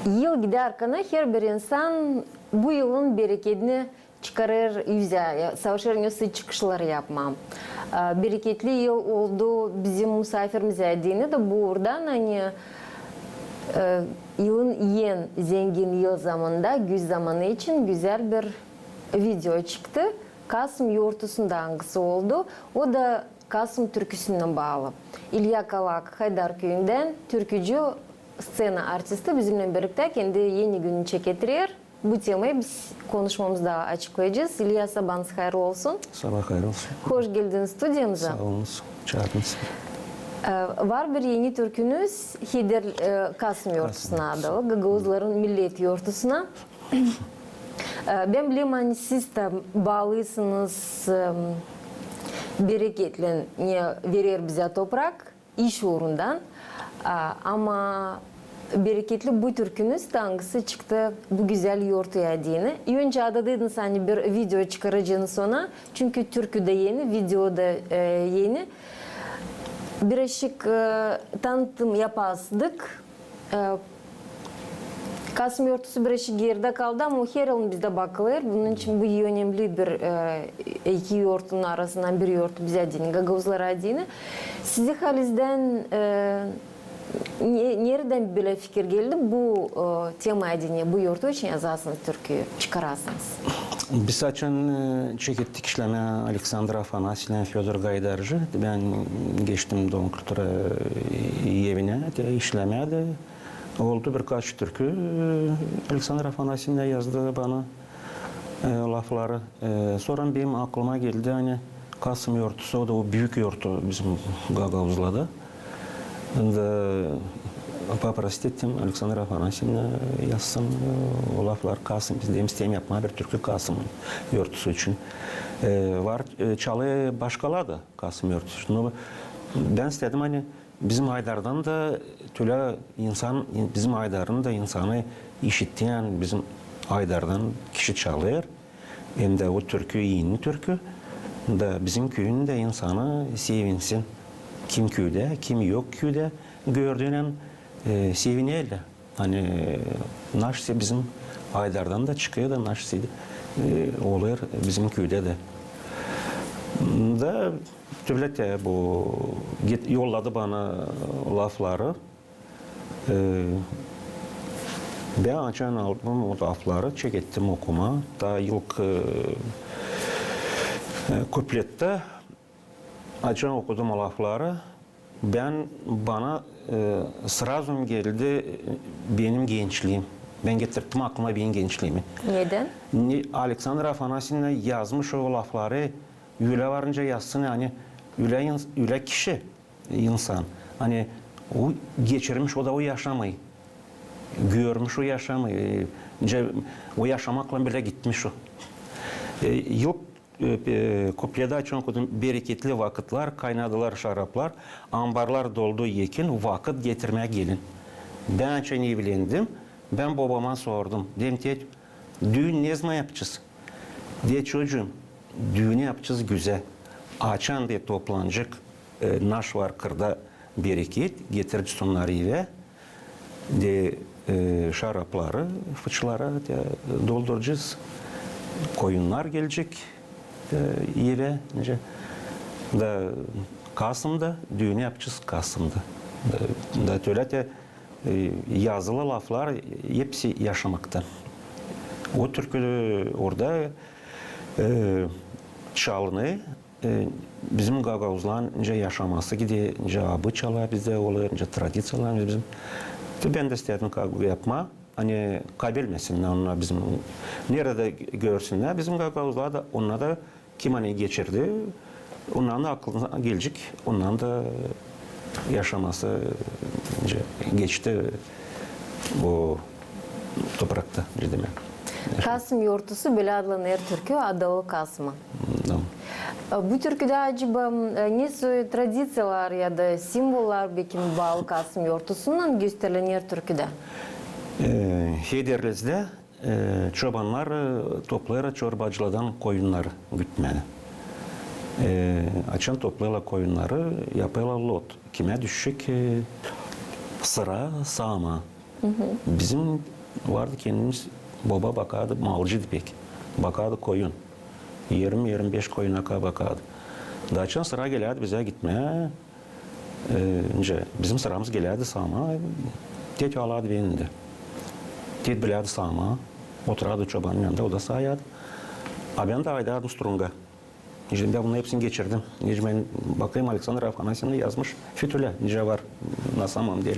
Yıl giderken her bir insan bu yılın bereketini çıkarır yüze, savaşırın çıkışlar yapmam. Bereketli yıl oldu bizim misafirimize dini de buradan hani yılın en zengin yıl zamanında güz zamanı için güzel bir video çıktı. Kasım yurtusunda hangisi oldu. O da Kasım türküsüne bağlı. İlya Kalak Haydar köyünden türkücü scena artisti bizimle birlikte kendi yeni gününü çeketirir. Bu temayı biz konuşmamızda açıklayacağız. İlya sabahınız hayırlı olsun. Sabah hayırlı olsun. Hoş geldiniz stüdyomuza. Sağ olunuz. Çağırdınız. Var bir yeni türkünüz Hider Kasım yurtusuna adalı. Gagavuzların millet yurtusuna. Ben bileyim hani siz de bağlısınız, bereketli verir bize toprak iş uğrundan. Ama bereketli bu türkünüz de hangisi çıktı bu güzel yurtuya diyene. Önce adadıydınız hani bir video çıkaracağınız sonra. Çünkü türkü de yeni, video da yeni. Birazcık tanıtım yapasdık. Kasım yurtusu birazcık geride kaldı ama her yıl bizde bakılır. Bunun için bu önemli bir iki yurtun arasından bir yurt bize dini, Gagavuzlara dini. Sizi halinizden nereden böyle fikir geldi bu temaya dini, bu yurtu için yazarsınız türküyü, çıkarasınız? Biz açan çekettik işleme Aleksandr Afanasyan, Fyodor Gaydarcı. Ben geçtim Doğu Kültürü evine, işlemeye de oldu birkaç türkü. Aleksandr Afanasyan yazdı bana lafları. Sonra benim aklıma geldi hani Kasım yurtusu, o da o büyük yurtu bizim Gagavuzla'da. Paprastit ettim Aleksandr Afanasyan'a yazsın o laflar Kasım. Biz de isteğim yapma bir türkü Kasım'ın yurtusu için. Var çalı başkalar da Kasım yurtusu için. Ben istedim hani bizim Haydar'dan da tüle insan, bizim Haydar'ın da insanı işittiğin bizim Haydar'dan kişi çalıyor. Hem de o türkü yeni türkü. Da bizim köyün de insanı sevinsin. Kim köyde, kim yok köyde gördüğünen seviniyle. Hani naşsi bizim Haydar'dan da çıkıyor da naşsi oluyor bizim köyde de. Da devlet de bu yolladı bana lafları. Ben açan aldım o lafları, çek ettim okuma. Daha ilk kuplette açan okudum o lafları. Bana sırazım geldi benim gençliğim. Ben getirdim aklıma benim gençliğimi. Neden? Aleksandr Afanasyan'a yazmış o lafları yüle varınca yazsın yani yüle kişi insan. Hani o geçirmiş o da o yaşamayı. Görmüş o yaşamayı. O yaşamakla bile gitmiş o. Yok kuplede açan okudum. Bereketli vakitler, kaynadılar şaraplar, ambarlar doldu yekin, vakit getirmeye gelin. Ben açan evlendim. Ben babama sordum. Dedim ki, düğün ne zaman yapacağız? De çocuğum, düğünü yapacağız güzel. Açan diye toplanacak, naş var kırda bereket, getirip sunları eve. De şarapları, fıçılara dolduracağız. Koyunlar gelecek eve. Da Kasım'da düğünü yapacağız Kasım'da. Da öyle yazılı laflar hepsi yaşamaktan. O türkü orada çalını bizim Gagavuzların yaşaması gibi abı çalar bizde olur, tradisiyalar bizim. Ben de istedim yapma. Hani kaybetmesinler onlar bizim. Nerede görsünler bizim Gagavuzlar da onlar da kim hani geçirdi. Onların da aklına gelecek. Onların da yaşaması geçti bu toprakta demek. Kasım yurtusu böyle adlanır türkü Adalı Kasım'a. Bu türküde acaba ne tradisiyalar ya da simbollar belki bağlı Kasım yurtusundan gösterilir türküde? Hederliz'de çobanlar toplayla çorbacılardan koyunları gütmeli. Açan toplayla koyunları yapıyorlar lot. Kime düşecek? Sıra, sağma. Bizim vardı kendimiz baba bakardı, malcıydı pek. Bakardı koyun. 20-25 koyuna bakardı. Daçan sıra gelirdi bize gitmeye. Bizim sıramız gelirdi sağma. Tet aladı benim de. Tet bilirdi sağma. Oturardı çobanın yanında, o da sağayadı. Ben de aydardım Strung'a. İşte ben bunun hepsini geçirdim. Nice ben bakayım Alexander Afanasya'nda yazmış. Fütüle, nice var. Nasamam diye.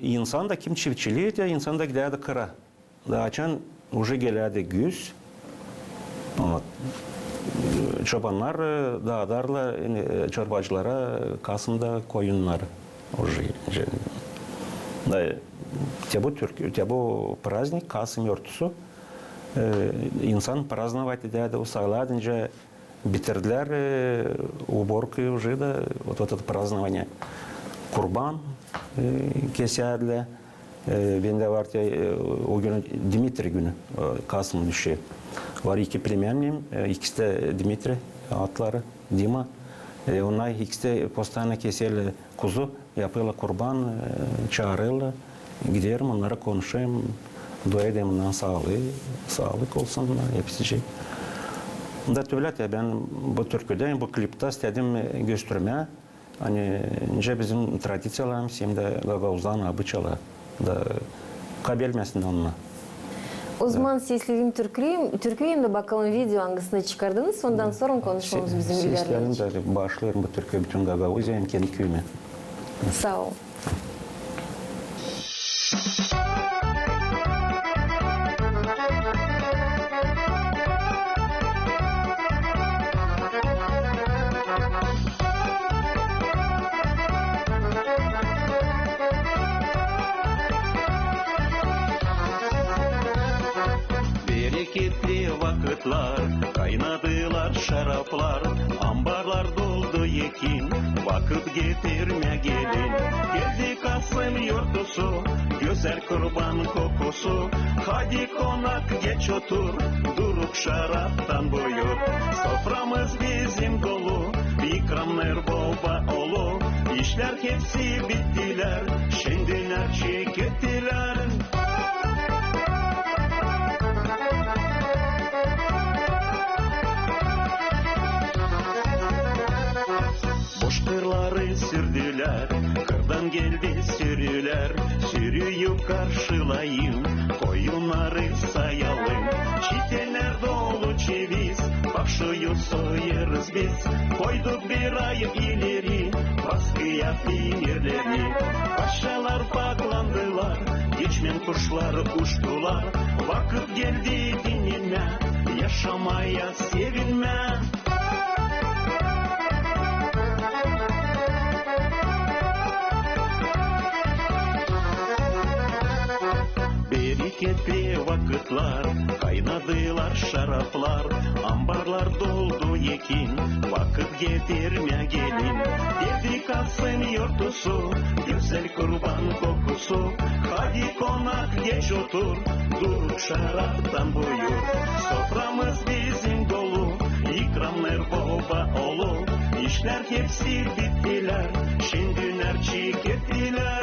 İnsan da kim çiftçiliği de insan da giderdi kıra. Daçan уже gelirdi güz. Çobanlar dağdarla çorbacılara Kasım'da koyunlar. Bu праздник Kasım yortusu. İnsan праздновать ederdi. O sağladınca bitirdiler уборкой уже da вот это празднование. Kurban keserdiler. Bende var o günü Dimitri günü Kasım düşüyor. Var iki pleminim, ikisi de Dimitri, atları, Dima. Onlar ikisi de postane keserler kuzu, yapıyorlar kurban, çağırıyorlar. Giderim onlara konuşayım, dua edeyim ondan sağlık olsun, hepsi şey. Da öyle ben bu türküde, bu klipte istedim göstermeye. Hani bizim tradisiyalarımız hem de Gagauz'dan abıçalar da kabelmesin onunla. O zaman seslerim Türküyüm de bakalım video hangisini çıkardınız. Ondan sonra konuşmamız bizim ilerleyici. Seslerim de başlıyorum bu Türküyü bütün Gagauz'a hem kendi köyüme. Sağ ol. Bereketli vakıtlar, kaynadılar şaraplar, ambarlar doldu yekin, vakıt getirme gelin. Geldi Kasım yurtusu, güzel kurban kokusu, hadi konak geç otur, duruk şaraptan buyur. Soframız bizim dolu, ikramlar baba olu, işler hepsi bittiler, şimdiler çekettiler. Kırları sürdüler, kırdan geldi sürüler, sürüyü karşılayın, koyunları sayalım. Çiteler dolu ceviz, bak şuyu soyarız biz, koyduk bir ay ileri, baskıya finirleri. Paşalar paklandılar, geçmen kuşlar uçtular, vakit geldi dinime, yaşamaya sevinme. Bereketli vakıtlar, kaynadılar şaraplar, ambarlar doldu yekin, vakit getirme gelin. Geldi Kasım yurtusu, güzel kurban kokusu, hadi konak geç otur, dur şaraptan buyur. Soframız bizim dolu, ikramlar baba olu, işler hepsi bittiler, şimdiler çekettiler.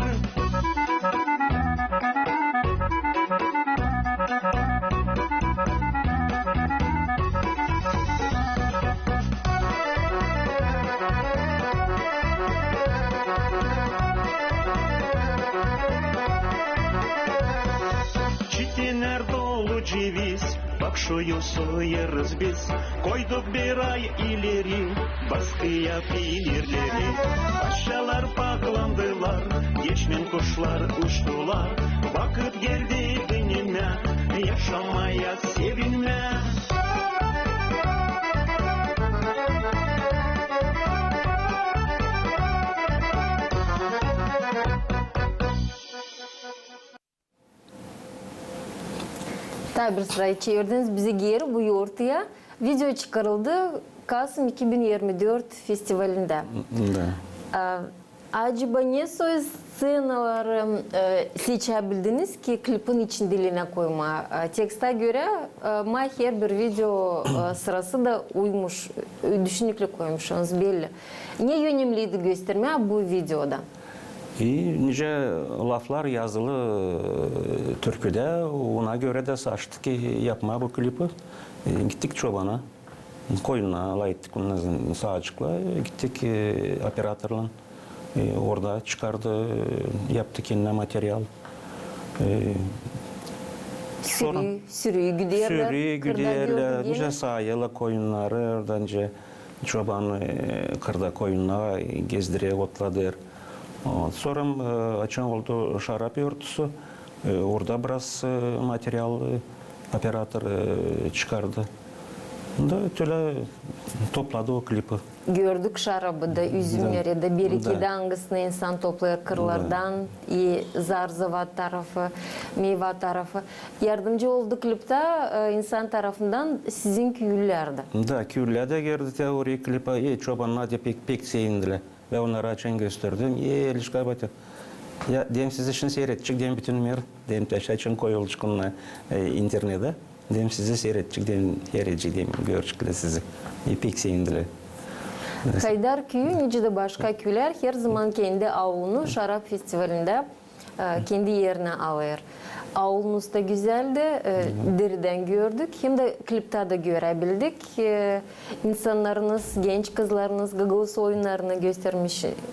Çitiner dolu ceviz, bak şuyu soyarız biz, koyduk bir ay ileri, baskıya finirleri. Paşalar paklandılar, geçmen kuşlar uçtular, vakit geldi dinime, yaşamaya sevinme. Tabi bir sırayı çevirdiniz bizi geri bu yoğurtuya. Video çıkarıldı Kasım 2024 festivalinde. Acaba ne soy scenaları seçebildiniz ki klipin içindeliğine koyma? Tekste göre her bir video sırası da uymuş, düşünükle koymuşsunuz belli. Ne yönemliydi gösterme bu videoda? Nice laflar yazılı türküde, ona göre de saçtık ki yapma bu klipi. Gittik çobana, koyuna layıktık onun sağcıkla, gittik operatörle. Orada çıkardı, yaptı kendine materyal. Sürüyü güderler. Sürüyü güderler, nice sayılı koyunları, oradanca çoban kırda koyunlara gezdire otladır. Sonra açan oldu şarap yurtusu, orada biraz materyal operatör çıkardı. Da öyle topladı o klipi. Gördük şarabı da, üzümleri de, bir iki de hangisini insan toplayır kırlardan, Zarzava tarafı, meyve tarafı. Yardımcı oldu klipte insan tarafından sizin küyüllerde. Da, küyüllerde gördü teori klipi, çobanlar da pek sevindiler. Ve onlara açan gösterdim. Elişka batı. Ya dem siz için seyredecek, dem bütün mer, dem taş açın koyulacak onunla internete. Dem sizi seyredecek, dem hereci, dem görecekler sizi. Pek sevindiler. Kaydar köyü, nice de başka köyler her zaman kendi avlunu şarap festivalinde kendi yerine alır. Avlunuz da güzeldi, deriden gördük. Hem de klipte de görebildik. İnsanlarınız, genç kızlarınız Gagavuz oyunlarını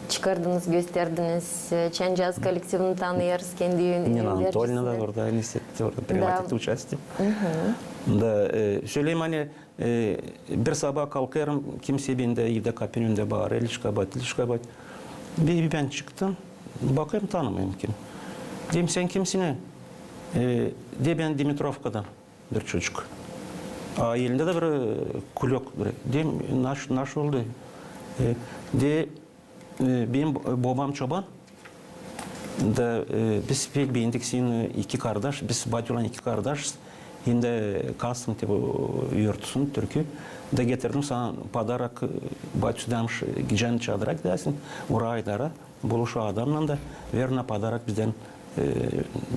çıkardınız, gösterdiniz. Çencaz kolektifini tanıyoruz, kendi Nina Anatольевна da orada, orada принимает участие. Da, söyleyeyim hani bir sabah kalkarım, kimse bende evde kapının önünde bağırır, ilişka bat. Bir ben çıktım, bakayım tanımayayım kim. Diyeyim sen kimsin? De ben Dimitrovka'dan bir çocuk. Elinde de bir kulak. Diyeyim naş oldu. De benim babam çoban. Da biz pek beğendik senin iki kardeş, biz Batyulan iki kardeş. Şimdi Kasım tipi yurtusun Türk'ü. Da getirdim sana padarak Batyu'dan gideceğini çağırarak dersin. Oraya aydara buluşu adamla da verine padarak bizden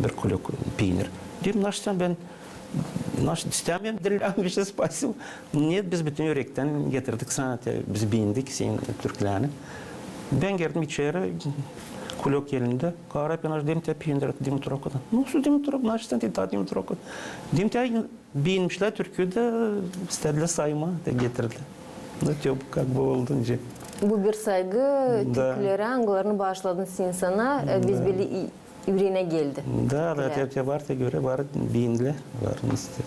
bir kulak peynir. Diyeyim naştan ben istemiyorum bir şey spasibo. Niye biz bütün yürekten getirdik sana, biz beğendik senin Türklerini. Ben girdim içeri, kulak elinde, kara peynir dedim te peynir Dimitrovka'dan. Nasıl Dimitrovka? Naştan dedi Dimitrovka. Dedim te beğenmişler Türkiye'de istediler sayma da getirdiler. Bu как бы oldu. Bu bir saygı Türklere, Angollarını bağışladınız insana, biz böyle yüreğine geldi. Da, te var te göre var, beğendiler, var işte.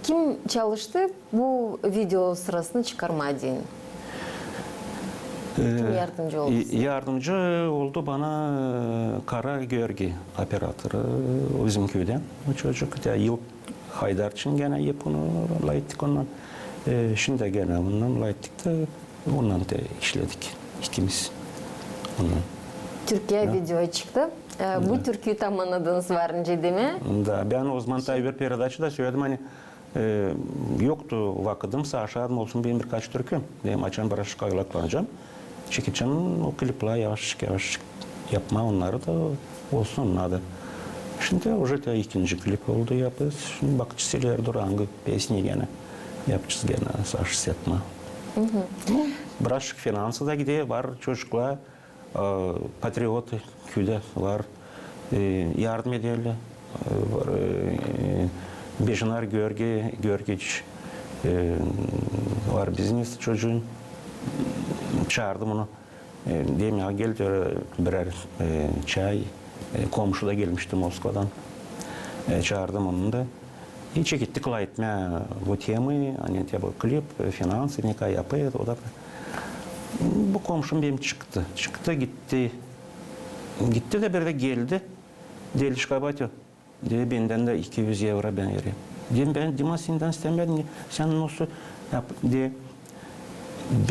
Kim çalıştı bu video sırasını çıkarmaya deyin? Kim yardımcı oldu size? Yardımcı oldu bana Kara Görgi operatörü bizim köyden. O çocuk da yıl Haydar için gene yapını layıktık ondan. Şimdi gene ondan layıktık da ondan da işledik ikimiz. Ondan. Türkiye video çıktı. Bu türküyü tam anladınız varınca değil mi? Da, ben o zaman bir передачада söyledim hani yoktu vakitim, aşağıdım olsun benim birkaç türküm. Benim açan bir şikayetlanacağım. Çekeceğim o klipler yavaş yapma onları da olsun adı. Şimdi уже ikinci klip oldu yapıyoruz. Şimdi bakıcılar durangi pesni gene yapacağız gene saç yapma. Biraz finansı da gidiyor var çocuklar. Patriot köyde var, yardım ediyorlar. Beşinar Görgeç var biznes çocuğun. Çağırdım onu. Diyeyim ya gel diyor birer çay. Komşu da gelmişti Moskova'dan. Çağırdım onu da. Hiç gittik layıtmaya bu temayı, hani bu klip, finansı, ne kadar yapıyor, o da. Bu komşum benim çıktı gitti. Gitti de bir de geldi. Deli şikabatı. Dedi benden de 200 euro ben vereyim. Dedim ben Dima senden istemedim. Sen nasıl yap diye.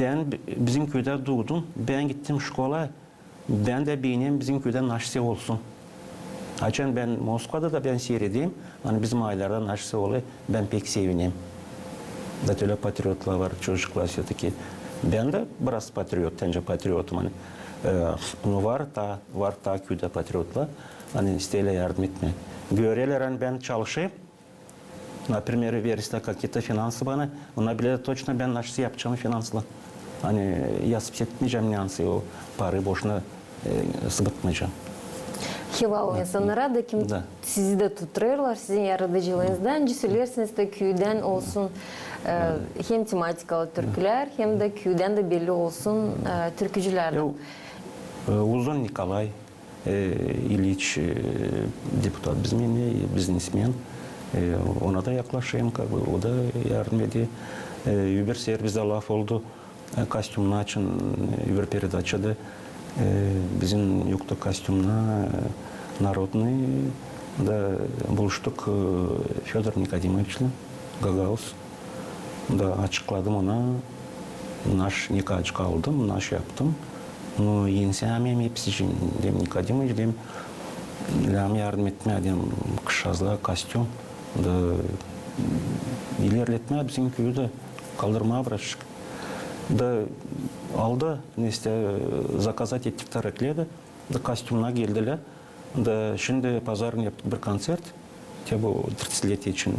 Ben bizim köyde doğdum. Ben gittim şkola. Ben de benim bizim köyde naşse olsun. Açan ben Moskova'da da ben seyredeyim. Hani bizim ailelerde naşse oluyor. Ben pek sevineyim. Da öyle patriotlar var çocuklar ki. Ben de biraz patriot, tence patriotum hani. Var ta köyde patriotlar. Hani isteyle yardım etme. Görüyorlar hani ben çalışayım. Например, verirse какие-то finansı bana. Ona bile точно ben naşsı yapacağım finansla. Hani yazıp etmeyeceğim nyansı o parayı boşuna sıvıtmayacağım. Hival insanlara da kim Da. sizi de tutturuyorlar sizin yaratıcılığınızdan. Söylersiniz de köyden olsun hem tematikalı türküler hem de köyden de belli olsun türkücülerden. Uzun Nikolay İliç deputat biznesmen. Ona da yaklaşayım. O da yardım ediyor. Uber serviste laf oldu. Kostümler için Uber передачада bizim yoktu kostümler народный da buluştuk Fedor Nikodimovич'le Gagauz da açıkladım ona naş nikahçı aldım, naş yaptım. Ну, yensemem hepsi için dem Nikodimovич dem lam yardım etme dem kışazla kostüm da ilerletme bizim köyde kaldırma bıraktık. Da aldı, neyse заказать ettik taraklıydı. Da kostümler geldiler. Da şimdi pazarın yaptık bir konser. Tabi bu 30-летие için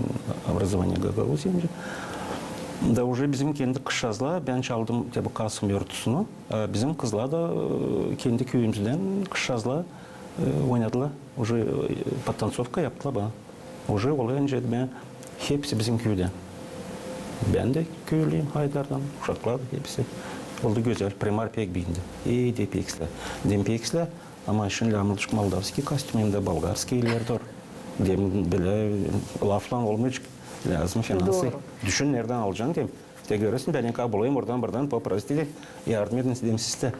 образование Гагаузия. Da уже bizim kendi kışazla ben çaldım tabi Kasım yurtusunu. Bizim kızlar da kendi köyümüzden kışazla oynadılar. Уже потанцовка yaptılar bana. Уже olunca ben hepsi bizim köyden. Ben de köylüyüm Haydar'dan, uşaklar hepsi. Oldu güzel, primar pek bindi. İyi de peksler. Dem peksler ama şimdi lamılışık Moldavski kostüm hem de Bolgarski iler var. Dem bile laflan olmayacak. Lazım finansı. Düşün nereden alacaksın dem. De görürsün ben yakar bulayım oradan poprasti yardım edin dem sizde.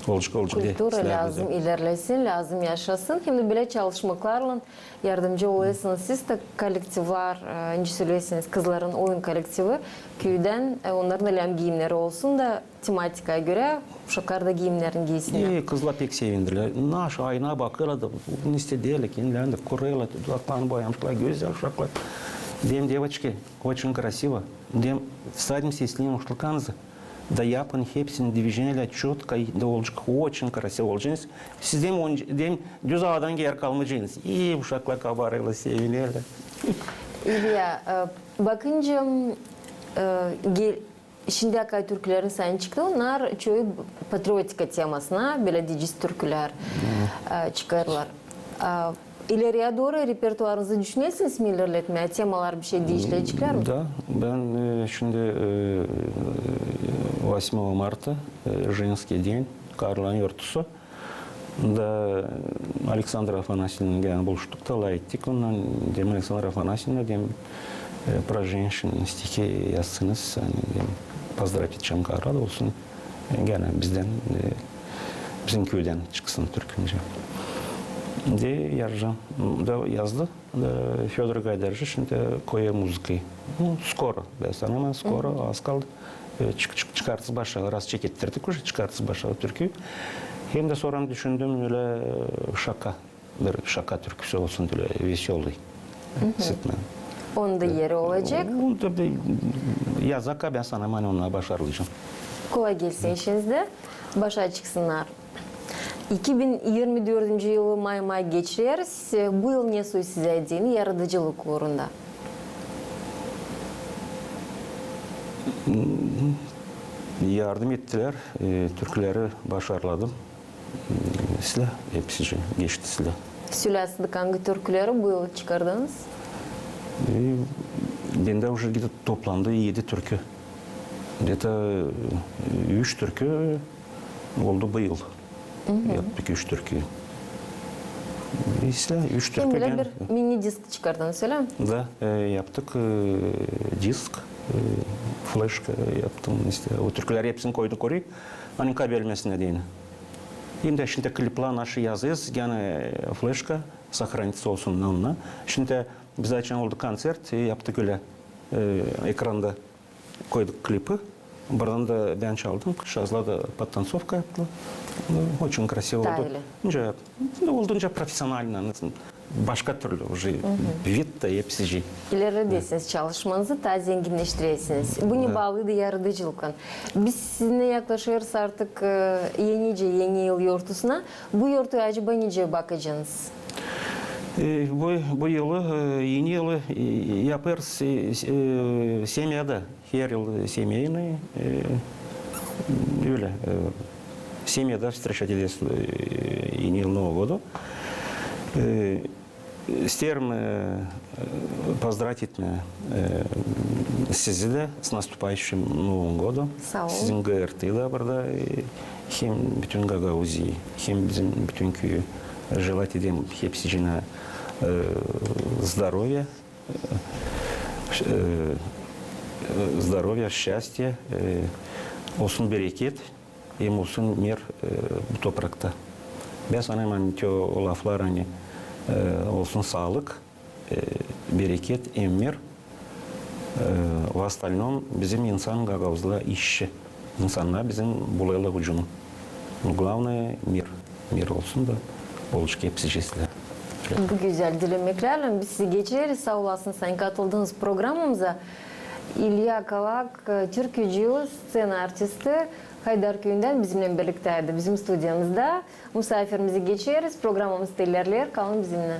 Olacak diye. Kultura lazım ilerlesin, lazım yaşasın. Hem de böyle çalışmalarla yardımcı oluyorsunuz. Siz de kolektif var, söylüyorsunuz kızların oyun kolektifi. Köyden onların elem giyimleri olsun da tematikaya göre uşaklar da giyimlerini giysinler. Kızlar pek sevindiler. Naş ayına bakıyorlar da ne istediler ki, inlendi, kuruyorlar, dudaklarını boyamışlar, güzel uşaklar. Dem девочки, очень красиво. Dem садимся и снимем uşlakanızı. Da yapın hepsini движениyle четко, da olacak очень красиво olacaksınız. Siz dem düz havadan yer kalmayacaksınız. İyi uşaklar kabarıyla sevinirler. İlya, bakınca şimdiye kadar türkülerin sayın çıktı. Onlar çoğu patriotika temasına belediyecisi türküler çıkarırlar. İleriye doğru repertuarınızı düşünüyorsunuz mu ilerletmeye? Temalar bir şey değiştirecekler mi? Да, ben şimdi 8 марта женский день Karlan yurtusu da Alexandra Afanasьевна gelen buluştuk da layıktık. Ondan dem Alexandra Afanasьевна dem про женщин stихи yazsınız. Dem поздравить edeceğim kararlı olsun. Gene bizden bizim köyden çıksın Türkünce. De yazacağım. Da yazdı. Da Fedor Gaydarcı şimdi koyu müziği. Skoro. Ben sanırım skoro az kaldı. Çıkartısı başladı. Raz çekettirdik. Çıkartısı başladı türkü. Hem de sonra düşündüm öyle şaka. Bir şaka türküsü olsun öyle veselый. Sıkma. Onda yeri olacak. Yazaka ben sanırım onunla başarılacağım. Kolay gelsin işinizde. Başa çıksınlar. 2024 yılı May geçiriyoruz. Bu yıl ne söyleyeceğini yaratıcılık uğrunda? Yardım ettiler. Türküleri başarıladım. Silah hepsi geçti silah. Sülasılık hangi türküleri bu yıl çıkardınız? Bende уже где-то toplandı 7 türkü. Где-то 3 türkü oldu bu yıl. Yaptık 3 türkü. İşte 3 türkü. Hem bile bir mini disk çıkardınız öyle mi? Da yaptık disk, flash yaptım işte. O türküleri hepsini koyduk oraya. Hani kaybetmesine değil. Şimdi klipler naşı yazıyoruz. Gene flashka сохранится olsun onunla. Şimdi biz açan oldu koncert yaptık öyle ekranda koyduk klipi. Buradan da ben çaldım. Kışazla da подтанцовка yaptılar. Очень красиво oldu. Oldunca profesyonel. Başka türlü уже vit de hepsi. İleridesiniz çalışmanızı daha zenginleştiriyorsunuz. Bu ne bağlıydı yaratıcılıkla. Biz sizinle yaklaşıyoruz artık yeni yıl yurtusuna. Bu yurtuya acaba nece bakacaksınız? Bu yılı, yeni yılı yaparız semyada. Her yıl semyayını Öyle. Семьяда встречались и не Нового года. Isterim поздравить sizi de с наступающим Новым годом. Sağ olun. Sizin GRT'da burada hem bütün Gagauzi'yi hem bizim bütün köyü желать edeyim hepsine здоровья, здоровья, счастья, olsun bereket, hem olsun mir bu toprakta. Ben sanayım ki o laflar hani olsun sağlık, bereket, emir. В остальном bizim insan Gagauz'la işçi. İnsanlar bizim bulayla hücumu. Главное мир. Мир olsun da oluşu hepsi cesle. Bu güzel dilemeklerle biz sizi geçeriz. Sağ olasın sen katıldığınız programımıza. İlya Kavak, türkücü, scena artisti Haydar Köyü'nden bizimle birlikteydi. Bizim stüdyomuzda misafirimizi geçeriz. Programımız ilerler. Kalın bizimle.